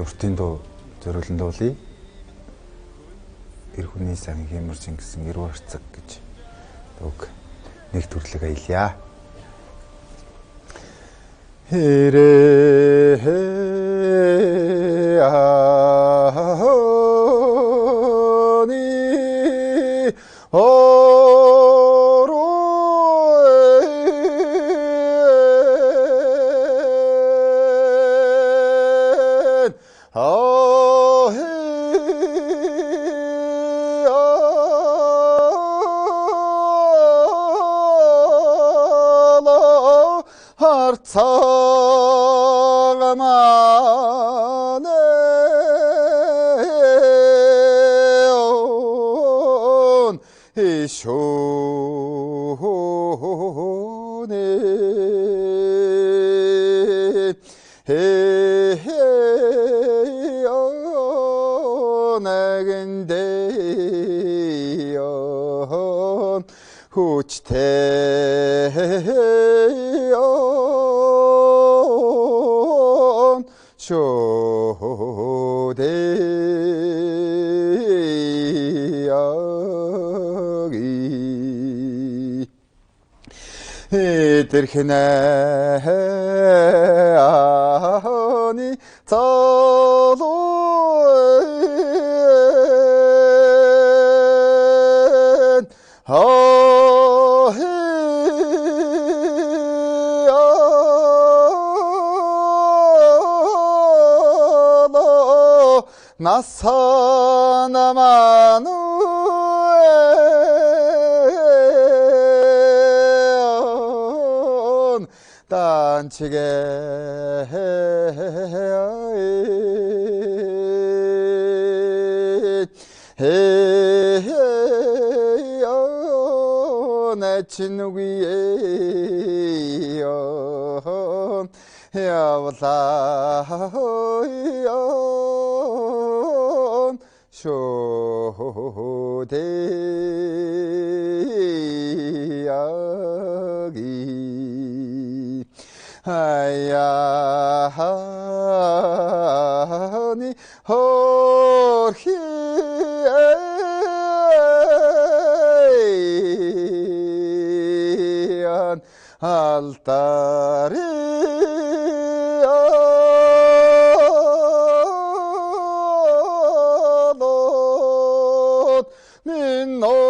Уртын дуу зориулан дуулъя. Эр хүний сан хэмэржин гэсэн эр барцаг гэж дууг нэг төрлөг аялья. harcaman şone 나근대연 후치태연 쇼대야기 이들히나니 저도엔 어히야너 나사나마누엔 딴치게 내 친구예요 야와사연 쇼대야기 하야니 호히엔 알타리아롯 민노제